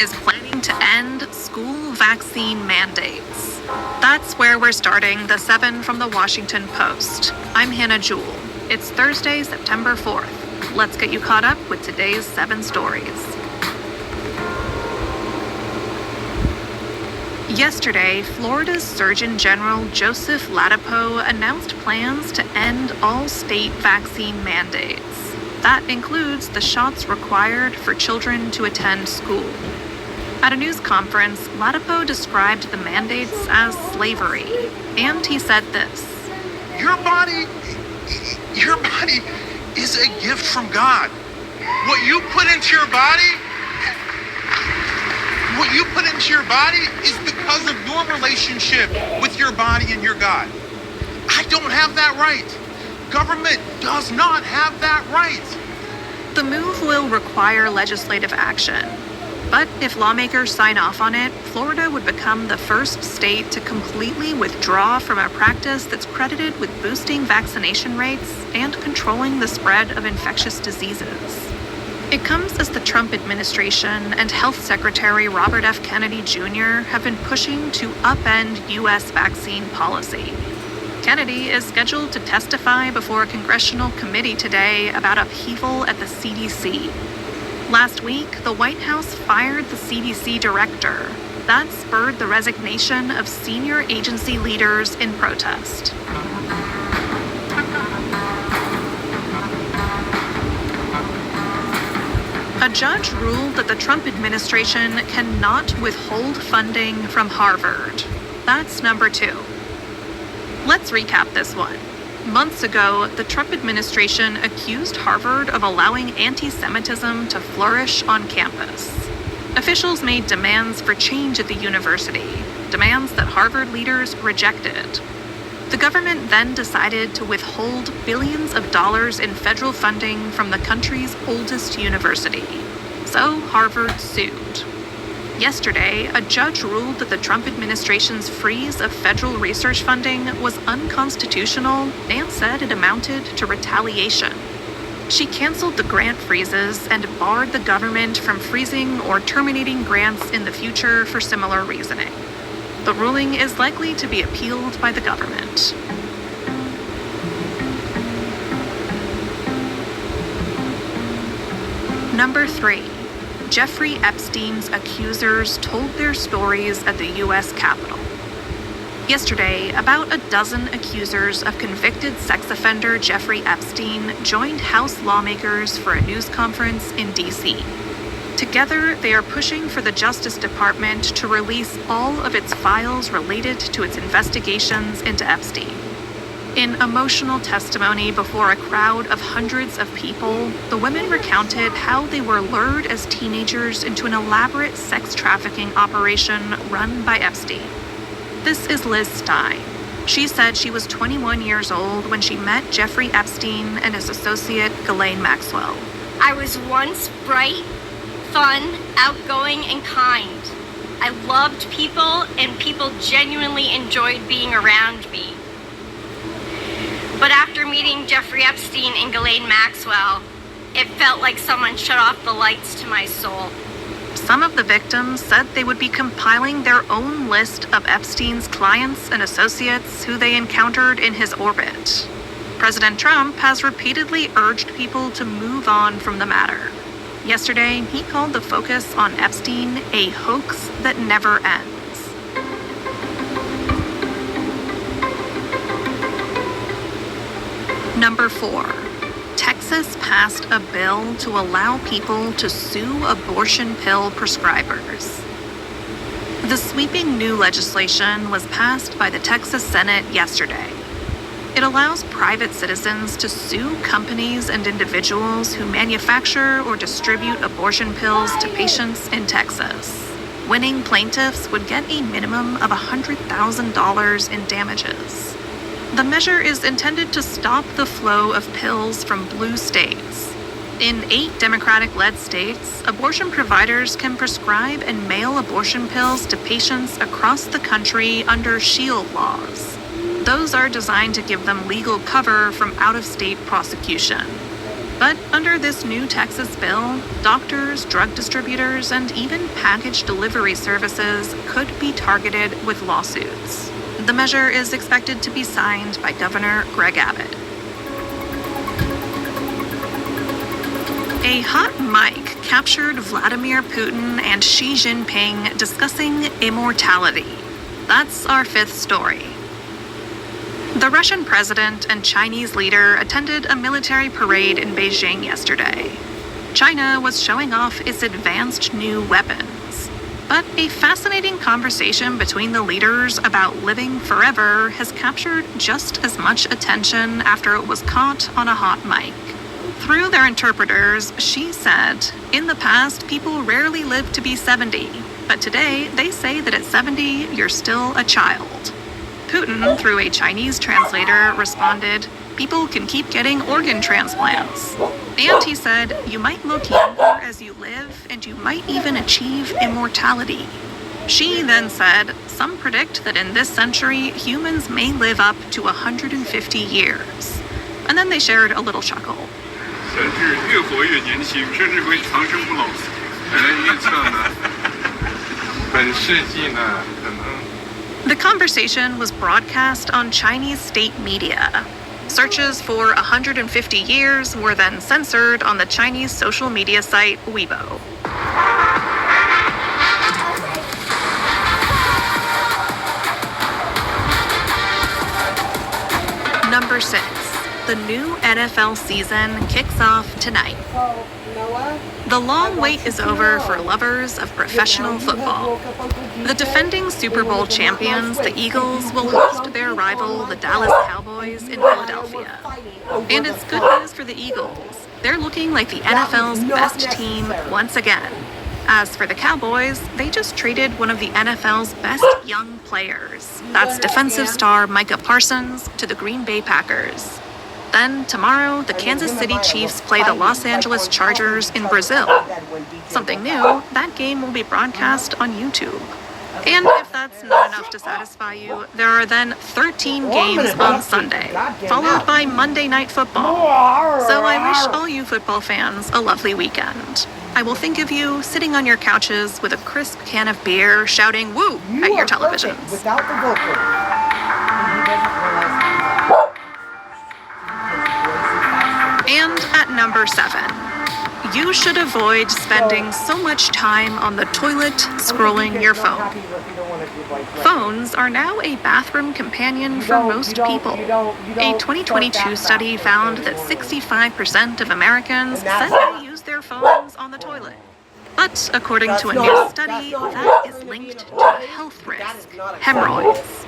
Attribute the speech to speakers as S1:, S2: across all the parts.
S1: is planning to end school vaccine mandates. That's where we're starting the 7 from the Washington Post. I'm Hannah Jewell. It's Thursday, September 4th. Let's get you caught up with today's 7 stories. Yesterday, Florida's Surgeon General Joseph Ladapo announced plans to end all state vaccine mandates. That includes the shots required for children to attend school. At a news conference, Ladapo described the mandates as slavery, and he said this:
S2: Your body is a gift from God. What you put into your body is because of your relationship with your body and your God. I don't have that right. Government does not have that right.
S1: The move will require legislative action. But if lawmakers sign off on it, Florida would become the first state to completely withdraw from a practice that's credited with boosting vaccination rates and controlling the spread of infectious diseases. It comes as the Trump administration and Health Secretary Robert F. Kennedy Jr. have been pushing to upend U.S. vaccine policy. Kennedy is scheduled to testify before a congressional committee today about upheaval at the CDC. Last week, the White House fired the CDC director. That spurred the resignation of senior agency leaders in protest. A judge ruled that the Trump administration cannot withhold funding from Harvard. That's number 2. Let's recap this one. Months ago, the Trump administration accused Harvard of allowing anti-Semitism to flourish on campus. Officials made demands for change at the university, demands that Harvard leaders rejected. The government then decided to withhold billions of dollars in federal funding from the country's oldest university. So Harvard sued. Yesterday, a judge ruled that the Trump administration's freeze of federal research funding was unconstitutional and said it amounted to retaliation. She canceled the grant freezes and barred the government from freezing or terminating grants in the future for similar reasoning. The ruling is likely to be appealed by the government. Number 3. Jeffrey Epstein's accusers told their stories at the U.S. Capitol. Yesterday, about a dozen accusers of convicted sex offender Jeffrey Epstein joined House lawmakers for a news conference in D.C. Together, they are pushing for the Justice Department to release all of its files related to its investigations into Epstein. In emotional testimony before a crowd of hundreds of people, the women recounted how they were lured as teenagers into an elaborate sex trafficking operation run by Epstein. This is Liz Stein. She said she was 21 years old when she met Jeffrey Epstein and his associate, Ghislaine Maxwell.
S3: I was once bright, fun, outgoing, and kind. I loved people, and people genuinely enjoyed being around me. But after meeting Jeffrey Epstein and Ghislaine Maxwell, it felt like someone shut off the lights to my soul.
S1: Some of the victims said they would be compiling their own list of Epstein's clients and associates who they encountered in his orbit. President Trump has repeatedly urged people to move on from the matter. Yesterday, he called the focus on Epstein a hoax that never ends. Number 4. Texas passed a bill to allow people to sue abortion pill prescribers. The sweeping new legislation was passed by the Texas Senate yesterday. It allows private citizens to sue companies and individuals who manufacture or distribute abortion pills to patients in Texas. Winning plaintiffs would get a minimum of $100,000 in damages. The measure is intended to stop the flow of pills from blue states. In 8 Democratic-led states, abortion providers can prescribe and mail abortion pills to patients across the country under SHIELD laws. Those are designed to give them legal cover from out-of-state prosecution. But under this new Texas bill, doctors, drug distributors, and even package delivery services could be targeted with lawsuits. The measure is expected to be signed by Governor Greg Abbott. A hot mic captured Vladimir Putin and Xi Jinping discussing immortality. That's our fifth story. The Russian president and Chinese leader attended a military parade in Beijing yesterday. China was showing off its advanced new weapons. But a fascinating conversation between the leaders about living forever has captured just as much attention after it was caught on a hot mic. Through their interpreters, Xi said, "In the past, people rarely lived to be 70, but today they say that at 70, you're still a child." Putin, through a Chinese translator, responded, "People can keep getting organ transplants." And he said, "You might look younger as you live, and you might even achieve immortality." Xi then said, "Some predict that in this century, humans may live up to 150 years." And then they shared a little chuckle. The conversation was broadcast on Chinese state media. Searches for 150 years were then censored on the Chinese social media site Weibo. Number 6. The new NFL season kicks off tonight. The long wait is over for lovers of professional football. The defending Super Bowl champions, the Eagles, will host their rival, the Dallas Cowboys, in Philadelphia. And it's good news for the Eagles. They're looking like the NFL's best team once again. As for the Cowboys, they just traded one of the NFL's best young players. That's defensive star Micah Parsons to the Green Bay Packers. Then, tomorrow, the Kansas City Chiefs play the Los Angeles Chargers in Brazil. Something new, that game will be broadcast on YouTube. And if that's not enough to satisfy you, there are then 13 games on Sunday, followed by Monday Night Football. So I wish all you football fans a lovely weekend. I will think of you sitting on your couches with a crisp can of beer, shouting "woo" at your televisions.
S4: Without the vocal.
S1: And at number 7, you should avoid spending so much time on the toilet scrolling your phone. Phones are now a bathroom companion for most people. A 2022 study found that 65% of Americans said they use their phones on the toilet. But according to a new study, that is linked to a health risk, hemorrhoids.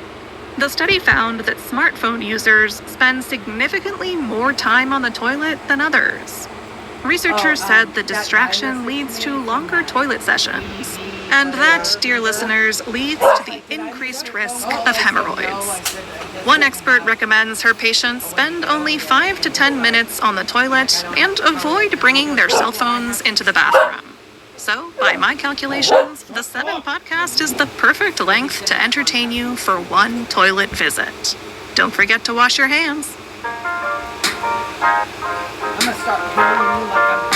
S1: The study found that smartphone users spend significantly more time on the toilet than others. Researchers said the distraction leads to longer toilet sessions. And that, dear listeners, leads to the increased risk of hemorrhoids. One expert recommends her patients spend only 5 to 10 minutes on the toilet and avoid bringing their cell phones into the bathroom. So, by my calculations, the 7 podcast is the perfect length to entertain you for one toilet visit. Don't forget to wash your hands.
S4: I'm gonna start killing you like I'm